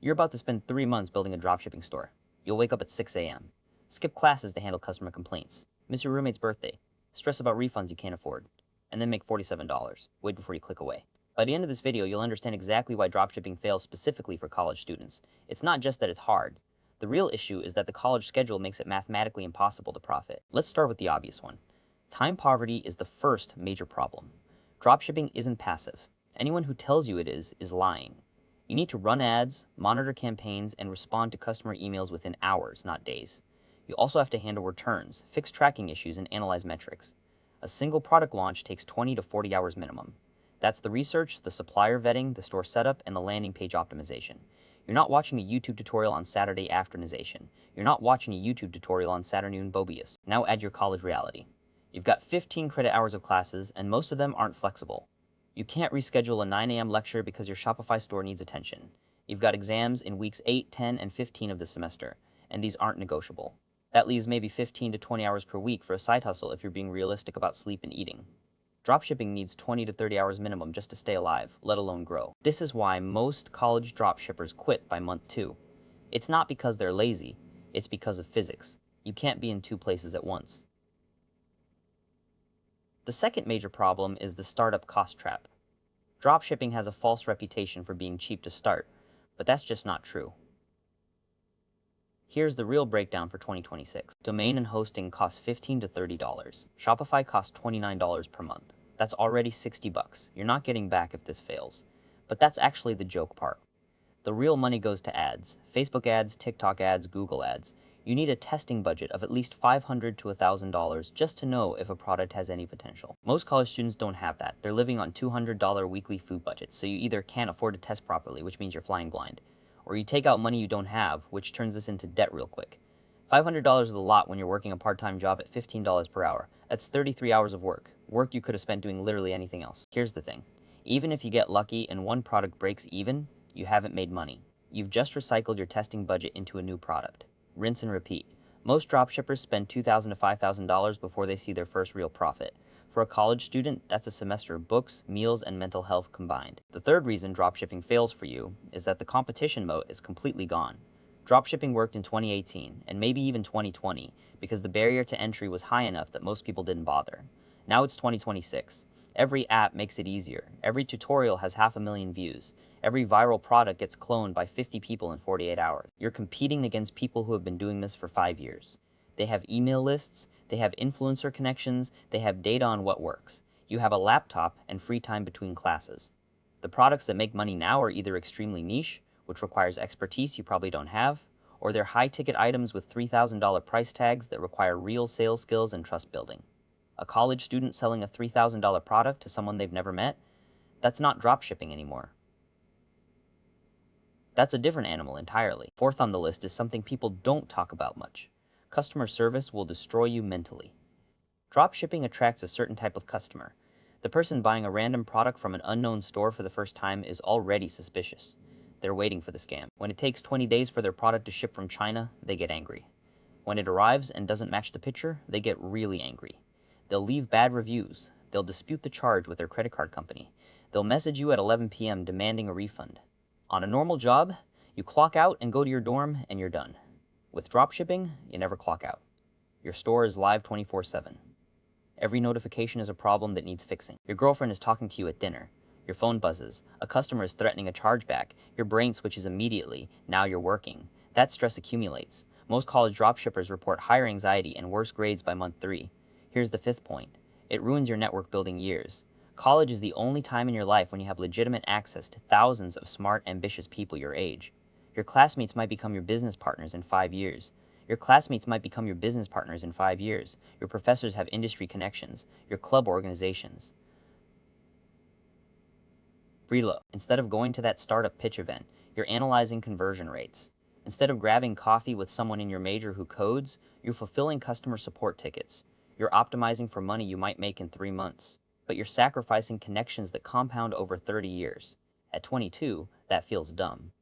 You're about to spend 3 months building a dropshipping store. You'll wake up at 6 a.m. Skip classes to handle customer complaints. Miss your roommate's birthday. Stress about refunds you can't afford. And then make $47. Wait before you click away. By the end of this video, you'll understand exactly why dropshipping fails specifically for college students. It's not just that it's hard. The real issue is that the college schedule makes it mathematically impossible to profit. Let's start with the obvious one. Time poverty is the first major problem. Dropshipping isn't passive. Anyone who tells you it is lying. You need to run ads, monitor campaigns, and respond to customer emails within hours, not days. You also have to handle returns, fix tracking issues, and analyze metrics. A single product launch takes 20 to 40 hours minimum. That's the research, the supplier vetting, the store setup, and the landing page optimization. You're not watching a YouTube tutorial on Saturday afternoonization. You're not watching a YouTube tutorial on Saturday Bobius. Now add your college reality. You've got 15 credit hours of classes, and most of them aren't flexible. You can't reschedule a 9 a.m. lecture because your Shopify store needs attention. You've got exams in weeks 8, 10, and 15 of the semester, and these aren't negotiable. That leaves maybe 15 to 20 hours per week for a side hustle if you're being realistic about sleep and eating. Dropshipping needs 20 to 30 hours minimum just to stay alive, let alone grow. This is why most college dropshippers quit by month 2. It's not because they're lazy, it's because of physics. You can't be in 2 places at once. The second major problem is the startup cost trap. Dropshipping has a false reputation for being cheap to start, but that's just not true. Here's the real breakdown for 2026. Domain and hosting costs $15 to $30. Shopify costs $29 per month. That's already $60. You're not getting back if this fails. But that's actually the joke part. The real money goes to ads. Facebook ads, TikTok ads, Google ads. You need a testing budget of at least $500 to $1,000 just to know if a product has any potential. Most college students don't have that. They're living on $200 weekly food budgets, so you either can't afford to test properly, which means you're flying blind, or you take out money you don't have, which turns this into debt real quick. $500 is a lot when you're working a part-time job at $15 per hour. That's 33 hours of work you could have spent doing literally anything else. Here's the thing. Even if you get lucky and one product breaks even, you haven't made money. You've just recycled your testing budget into a new product. Rinse and repeat. Most dropshippers spend $2,000 to $5,000 before they see their first real profit. For a college student, that's a semester of books, meals, and mental health combined. The third reason dropshipping fails for you is that the competition moat is completely gone. Dropshipping worked in 2018, and maybe even 2020, because the barrier to entry was high enough that most people didn't bother. Now it's 2026. Every app makes it easier. Every tutorial has 500,000 views. Every viral product gets cloned by 50 people in 48 hours. You're competing against people who have been doing this for 5 years. They have email lists, they have influencer connections, they have data on what works. You have a laptop and free time between classes. The products that make money now are either extremely niche, which requires expertise you probably don't have, or they're high-ticket items with $3,000 price tags that require real sales skills and trust building. A college student selling a $3,000 product to someone they've never met? That's not dropshipping anymore. That's a different animal entirely. Fourth on the list is something people don't talk about much. Customer service will destroy you mentally. Dropshipping attracts a certain type of customer. The person buying a random product from an unknown store for the first time is already suspicious. They're waiting for the scam. When it takes 20 days for their product to ship from China, they get angry. When it arrives and doesn't match the picture, they get really angry. They'll leave bad reviews. They'll dispute the charge with their credit card company. They'll message you at 11 p.m. demanding a refund. On a normal job, you clock out and go to your dorm and you're done. With dropshipping, you never clock out. Your store is live 24/7. Every notification is a problem that needs fixing. Your girlfriend is talking to you at dinner. Your phone buzzes. A customer is threatening a chargeback. Your brain switches immediately. Now you're working. That stress accumulates. Most college dropshippers report higher anxiety and worse grades by month 3. Here's the fifth point. It ruins your network building years. College is the only time in your life when you have legitimate access to thousands of smart, ambitious people your age. Your classmates might become your business partners in 5 years. Your classmates might become your business partners in 5 years. Your professors have industry connections. Your club organizations. Reload. Instead of going to that startup pitch event, you're analyzing conversion rates. Instead of grabbing coffee with someone in your major who codes, you're fulfilling customer support tickets. You're optimizing for money you might make in 3 months, but you're sacrificing connections that compound over 30 years. At 22, that feels dumb.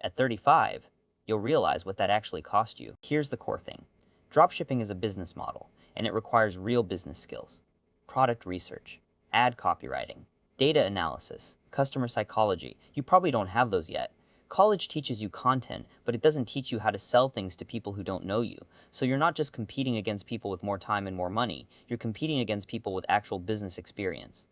At 35, you'll realize what that actually cost you. Here's the core thing. Dropshipping is a business model, and it requires real business skills. Product research, ad copywriting, data analysis, customer psychology. You probably don't have those yet, College teaches you content, but it doesn't teach you how to sell things to people who don't know you. So you're not just competing against people with more time and more money, you're competing against people with actual business experience.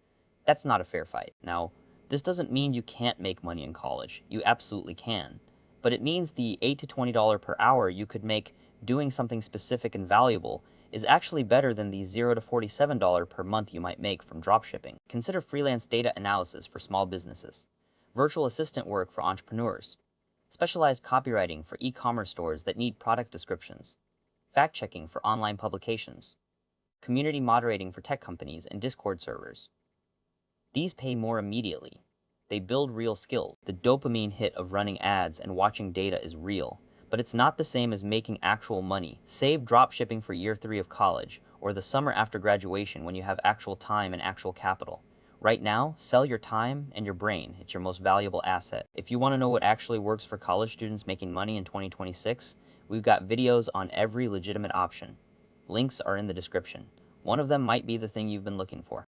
That's not a fair fight. Now, this doesn't mean you can't make money in college. You absolutely can. But it means the $8 to $20 per hour you could make doing something specific and valuable is actually better than the $0 to $47 per month you might make from dropshipping. Consider freelance data analysis for small businesses, virtual assistant work for entrepreneurs, specialized copywriting for e-commerce stores that need product descriptions, fact-checking for online publications, community moderating for tech companies and Discord servers. These pay more immediately. They build real skills. The dopamine hit of running ads and watching data is real, but it's not the same as making actual money. Save dropshipping for year 3 of college or the summer after graduation when you have actual time and actual capital. Right now, sell your time and your brain. It's your most valuable asset. If you want to know what actually works for college students making money in 2026, we've got videos on every legitimate option. Links are in the description. One of them might be the thing you've been looking for.